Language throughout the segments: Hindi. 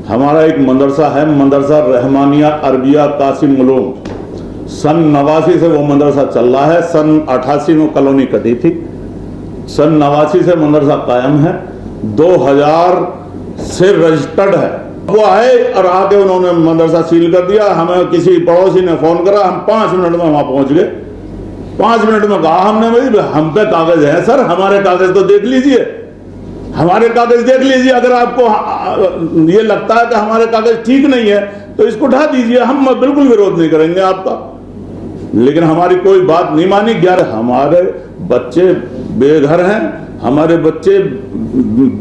हमारा एक मदरसा है, मदरसा रहमानिया अरबिया कासिम उलूम। सन 89 से वो मदरसा चल रहा है। सन 88 में कॉलोनी कटी थी। सन 89 से मदरसा कायम है। 2000 से रजिस्टर्ड है। वो आए और आके उन्होंने मदरसा सील कर दिया। हमें किसी पड़ोसी ने फोन करा, हम 5 मिनट में वहां पहुंच गए। 5 मिनट में कहा हमने, भाई हम पे कागज है सर, हमारे कागज तो देख लीजिए, हमारे कागज देख लीजिए। अगर आपको ये लगता है कि हमारे कागज ठीक नहीं है तो इसको ढा दीजिए, हम बिल्कुल विरोध नहीं करेंगे आपका। लेकिन हमारी कोई बात नहीं मानी। यार हमारे बच्चे बेघर हैं, हमारे बच्चे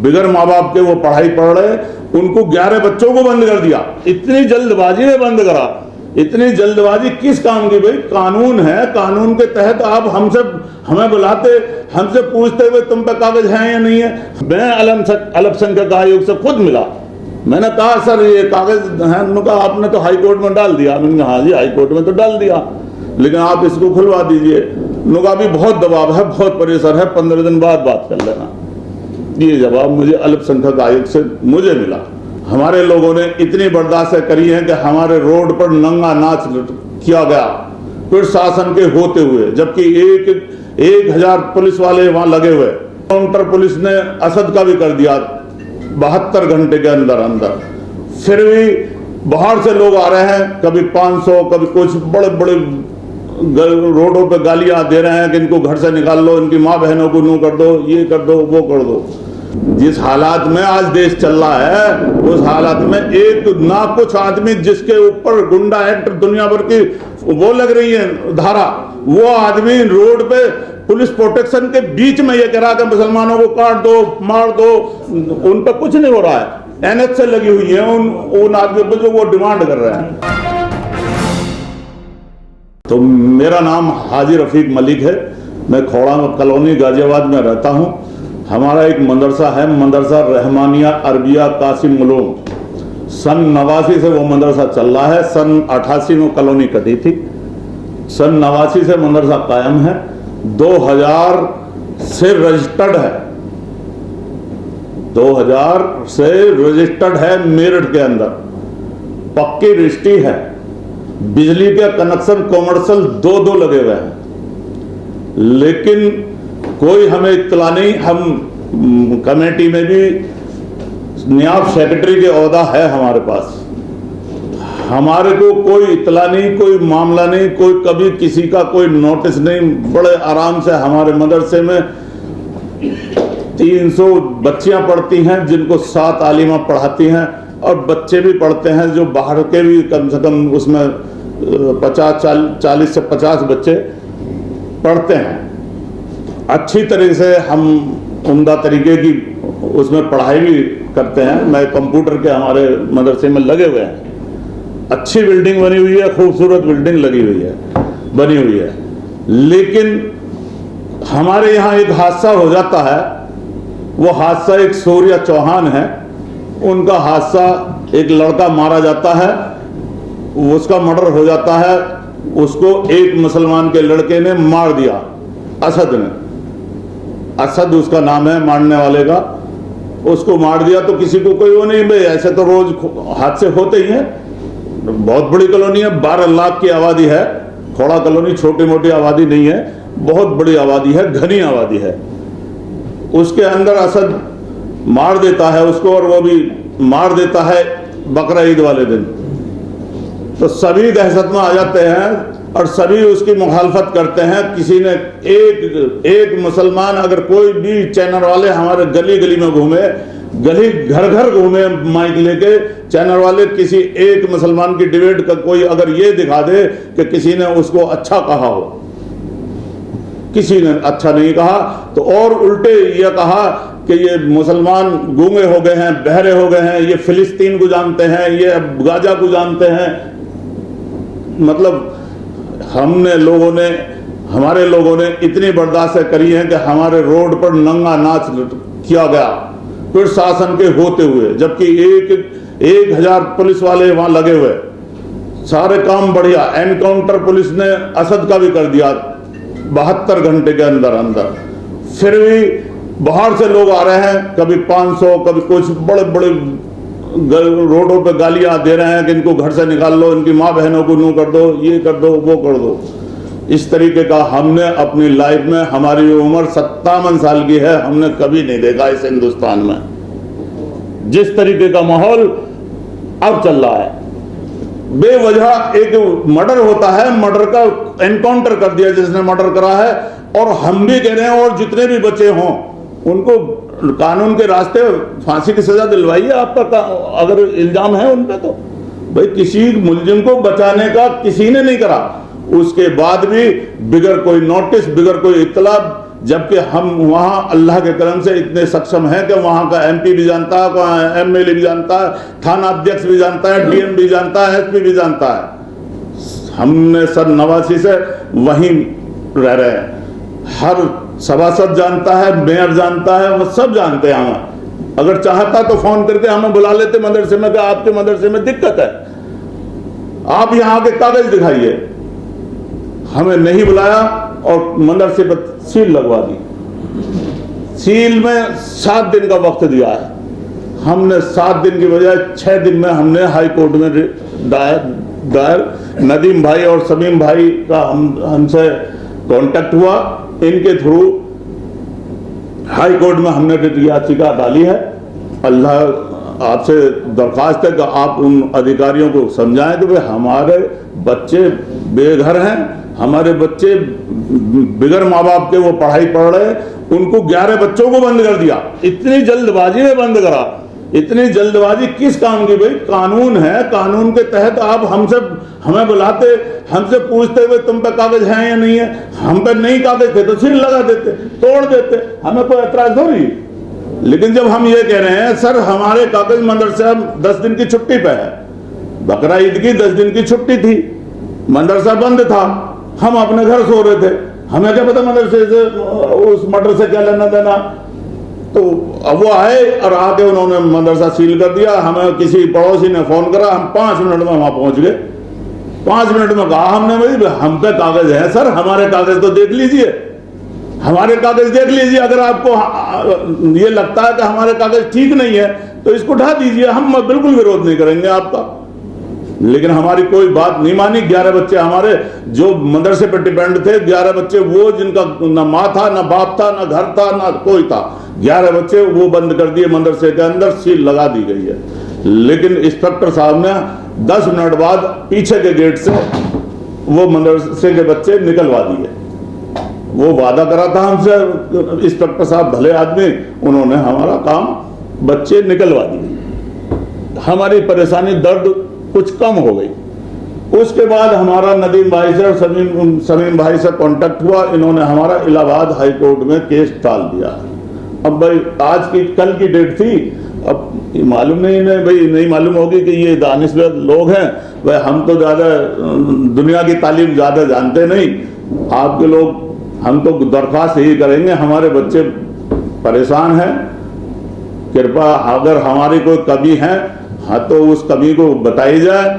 बिगर माँ बाप के वो पढ़ाई पढ़ रहे, उनको 11 बच्चों को बंद कर दिया। इतनी जल्दबाजी में बंद करा। इतनी जल्दबाजी किस काम की? भाई कानून है, कानून के तहत आप हमें बुलाते, हमसे पूछते हुए तुम पे कागज है या नहीं है। मैं अल्पसंख्यक आयोग से खुद मिला। मैंने कहा सर ये कागज है? उन्होंने कहा आपने तो हाई कोर्ट में डाल दिया। मैंने कहा हाँ जी हाई कोर्ट में तो डाल दिया, लेकिन आप इसको खुलवा दीजिए। उन्होंने कहा अभी बहुत दबाव है, बहुत प्रेशर है, 15 दिन बाद बात कर लेना। ये जवाब मुझे अल्पसंख्यक आयोग से मुझे मिला। हमारे लोगों ने इतनी बर्दाश्त करी है कि हमारे रोड पर नंगा नाच किया गया फिर शासन के होते हुए, जबकि 1000 पुलिस वाले वहां लगे हुए। काउंटर पुलिस ने असद का भी कर दिया 72 घंटे के अंदर अंदर। फिर भी बाहर से लोग आ रहे हैं, कभी 500, कभी कुछ बड़े बड़े रोडों पे गालियां दे रहे हैं कि इनको घर से निकाल लो, इनकी माँ बहनों को नो कर दो, ये कर दो, वो कर दो। जिस हालात में आज देश चल रहा है, उस हालात में एक ना कुछ आदमी जिसके ऊपर गुंडा एक्ट दुनिया भर की वो लग रही है धारा, वो आदमी रोड पे पुलिस प्रोटेक्शन के बीच में ये कह रहा कि मुसलमानों को काट दो, मार दो। उन पर कुछ नहीं हो रहा है। NH से लगी हुई है उन आदमियों पर जो वो डिमांड कर रहे हैं। तो मेरा नाम हाजी रफीक मलिक है। मैं खोड़ा कॉलोनी गाजियाबाद में रहता हूं। हमारा एक मदरसा है, मदरसा रहमानिया अरबिया कासिम उलूम। सन 89 से वो मदरसा चल रहा है। सन 88 में कॉलोनी कटी थी। सन 89 से मदरसा कायम है। 2000 से रजिस्टर्ड है। 2000 से रजिस्टर्ड है। मेरठ के अंदर पक्की रजिस्ट्री है। बिजली के कनेक्शन कॉमर्शियल 2 लगे हुए हैं, लेकिन कोई हमें इत्तला नहीं। हम कमेटी में भी नायब सेक्रेटरी के ओहदा है हमारे पास। हमारे को कोई इत्तला नहीं, कोई मामला नहीं, कोई कभी किसी का कोई नोटिस नहीं। बड़े आराम से हमारे मदरसे में 300 बच्चियां पढ़ती हैं, जिनको 7 आलिमा पढ़ाती हैं, और बच्चे भी पढ़ते हैं जो बाहर के भी कम से कम उसमें 40 से 50 बच्चे पढ़ते हैं। अच्छी तरह से हम उम्दा तरीके की उसमें पढ़ाई भी करते हैं। मैं कंप्यूटर के हमारे मदरसे में लगे हुए हैं। अच्छी बिल्डिंग बनी हुई है, खूबसूरत बिल्डिंग लगी हुई है, बनी हुई है। लेकिन हमारे यहाँ एक हादसा हो जाता है। वो हादसा एक सूर्या चौहान है, उनका हादसा, एक लड़का मारा जाता है, उसका मर्डर हो जाता है। उसको एक मुसलमान के लड़के ने मार दिया, असद ने। असद उसका नाम है मारने वाले का। उसको मार दिया तो किसी को कोई वो नहीं, भाई ऐसे तो रोज हादसे होते ही हैं। बहुत बड़ी कॉलोनी है, 12 लाख की आबादी है। खोड़ा कॉलोनी छोटी मोटी आबादी नहीं है, बहुत बड़ी आबादी है, घनी आबादी है। उसके अंदर असद मार देता है उसको, और वो भी मार देता है बकरा ईद वाले दिन। तो सभी दहशत में आ जाते हैं और सभी उसकी मुखालफत करते हैं। किसी ने एक मुसलमान, अगर कोई भी चैनल वाले हमारे गली गली में घूमे, गली घर घर घूमे माइक लेके, चैनल वाले किसी एक मुसलमान की डिबेट का कोई अगर ये दिखा दे कि किसी ने उसको अच्छा कहा हो, किसी ने अच्छा नहीं कहा, तो और उल्टे ये कहा कि ये मुसलमान गूंगे हो गए हैं, बहरे हो गए हैं, ये फिलिस्तीन को जानते हैं, ये गाजा को जानते हैं। मतलब हमारे लोगों ने इतनी बर्दाश्त करी है कि हमारे रोड पर नंगा नाच किया गया फिर शासन के होते हुए, जबकि 1000 पुलिस वाले वहां लगे हुए। सारे काम बढ़िया। एनकाउंटर पुलिस ने असद का भी कर दिया 72 घंटे के अंदर अंदर। फिर भी बाहर से लोग आ रहे हैं, कभी 500, कभी कुछ बड़े बड़े रोडों पे गालियां दे रहे हैं कि इनको घर से निकाल लो, इनकी माँ बहनों को नू कर दो, ये कर दो, वो कर दो। इस तरीके का हमने अपनी लाइफ में, हमारी उम्र 57 साल की है, हमने कभी नहीं देखा इस हिंदुस्तान में। जिस तरीके का माहौल अब चल रहा है, बेवजह एक मर्डर होता है, मर्डर का एनकाउंटर कर दिया जिसने मर्डर करा है, और हम भी कह रहे हैं और जितने भी बच्चे हों उनको कानून के रास्ते फांसी की सजा दिलवाइए। आपका अगर इल्जाम है उन पे, तो भाई किसी मुलजिम को बचाने का किसी ने नहीं करा, उसके बाद भी बिगर कोई नोटिस, बिगर कोई इत्तला, जबकि हम वहां अल्लाह के करम से इतने सक्षम हैं कि वहां का एमपी भी जानता है, एमएलए भी जानता है, थाना अध्यक्ष भी जानता है, डीएम भी जानता है, एसपी भी जानता है। हमने सन 89 से वहीं रह रहे हैं, हर सभासद जानता है, मेयर जानता है, वो सब जानते हैं। हमें अगर चाहता तो फोन करके हमें बुला लेते मदरसे में कि आपके मदरसे में दिक्कत है, आप यहाँ के कागज दिखाइए। हमें नहीं बुलाया और मदरसे पर सील लगवा दी। सील में 7 दिन का वक्त दिया है, हमने 7 दिन की बजाय 6 दिन में हमने हाई कोर्ट में दायर नदीम भाई और समीम भाई का हमसे कांटेक्ट हुआ, इनके थ्रू हाई कोर्ट में हमने रिट याचिका डाली है। अल्लाह आपसे दरख्वास्त है कि आप उन अधिकारियों को समझाएं कि भाई हमारे बच्चे बेघर हैं, हमारे बच्चे बिगर माँ बाप के वो पढ़ाई पढ़ रहे, उनको 11 बच्चों को बंद कर दिया, इतनी जल्दबाजी में बंद करा। इतनी जल्दबाजी किस काम की? भाई कानून है, कानून के तहत आप हमें बुलाते, हमसे पूछते हुए तुम पे कागज है या नहीं है, हम पे नहीं कागज थे तो सिर लगा देते, तोड़ देते, हमें कोई एतराज थोड़ी। लेकिन जब हम ये कह रहे हैं सर हमारे कागज मदरसा 10 दिन की छुट्टी पे है, बकरा ईद की 10 दिन की छुट्टी थी, मदरसा बंद था, हम अपने घर सो रहे थे, हमें क्या पता मदरसे से उस मर्डर से क्या लेना देना। तो अब वो आए और आके उन्होंने मदरसा सील कर दिया। हमें किसी पड़ोसी ने फोन करा, हम 5 मिनट में वहां पहुंच गए। 5 मिनट में कहा हमने, भाई हम पे कागज है सर, हमारे कागज तो देख लीजिए, हमारे कागज देख लीजिए, अगर आपको ये लगता है कि हमारे कागज ठीक नहीं है तो इसको उठा दीजिए, हम बिल्कुल विरोध नहीं करेंगे आपका। लेकिन हमारी कोई बात नहीं मानी। 11 बच्चे हमारे जो मदरसे पर डिपेंड थे, 11 बच्चे वो जिनका ना माँ था, ना बाप था, ना घर था, ना कोई था, 11 बच्चे वो बंद कर दिए मदरसे के अंदर, सील लगा दी गई है। लेकिन इंस्पेक्टर साहब ने 10 मिनट बाद पीछे के गेट से वो मदरसे के बच्चे निकलवा दिए। वो वादा करा था हमसे इंस्पेक्टर साहब, भले आदमी, उन्होंने हमारा काम बच्चे निकलवा दिए। हमारी परेशानी, दर्द कुछ कम हो गई। उसके बाद हमारा नदीम भाई से और समीम भाई से कांटेक्ट हुआ, इन्होंने हमारा इलाहाबाद हाई कोर्ट में केस डाल दिया। अब भाई आज की, कल की डेट थी, अब मालूम नहीं भाई, नहीं मालूम होगी कि ये दानिशवर लोग हैं, भाई हम तो ज़्यादा दुनिया की तालीम ज़्यादा जानते नहीं, आपके लोग, हम तो दरख्वास्त यही करेंगे, हमारे बच्चे परेशान हैं, कृपा अगर हमारी कोई कमी है हाँ तो उस कमी को बताई जाए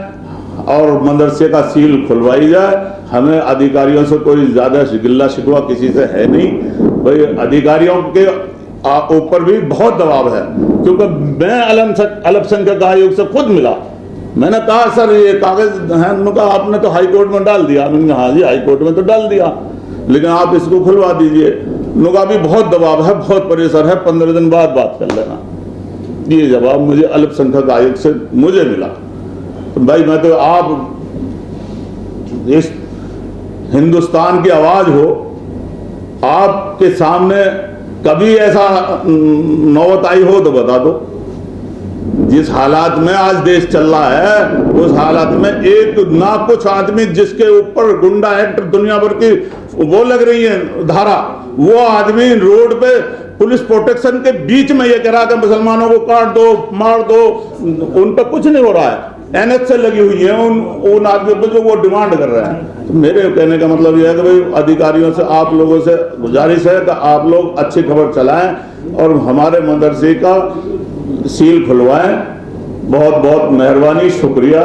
और मदरसे का सील खुलवाई जाए। हमें अधिकारियों से कोई ज्यादा गिल्ला शिकवा किसी से है नहीं। भाई अधिकारियों के ऊपर भी बहुत दबाव है, क्योंकि मैं अल्पसंख्यक आयोग से खुद मिला, मैंने कहा सर ये कागज है, उन्होंने कहा आपने तो हाई कोर्ट में डाल दिया। मैंने कहा हाँ जी हाई कोर्ट में तो डाल दिया, लेकिन आप इसको खुलवा दीजिए। उन्होंने कहा भी बहुत दबाव है, बहुत प्रेशर है, 15 दिन बाद बात कर लेना। ये जवाब मुझे अल्पसंख्यक आयोग से मुझे मिला। तो भाई मैं तो, आप इस हिंदुस्तान की आवाज हो, आपके सामने कभी ऐसा नौबत आई हो तो बता दो। जिस हालात में आज देश चल रहा है, उस हालात में एक ना कुछ आदमी जिसके ऊपर गुंडा एक्ट दुनिया भर की वो लग रही है धारा, वो आदमी रोड पे पुलिस प्रोटेक्शन के बीच में ये कह रहा कि मुसलमानों को काट दो, मार दो, उन पर कुछ नहीं हो रहा है। एनएच से लगी हुई है उन आदमियों पर जो वो डिमांड कर रहे हैं। तो मेरे कहने का मतलब यह है कि भाई अधिकारियों से, आप लोगों से गुजारिश है कि आप लोग अच्छी खबर चलाएं और हमारे मदरसे का सील खुलवाएं। बहुत बहुत मेहरबानी, शुक्रिया।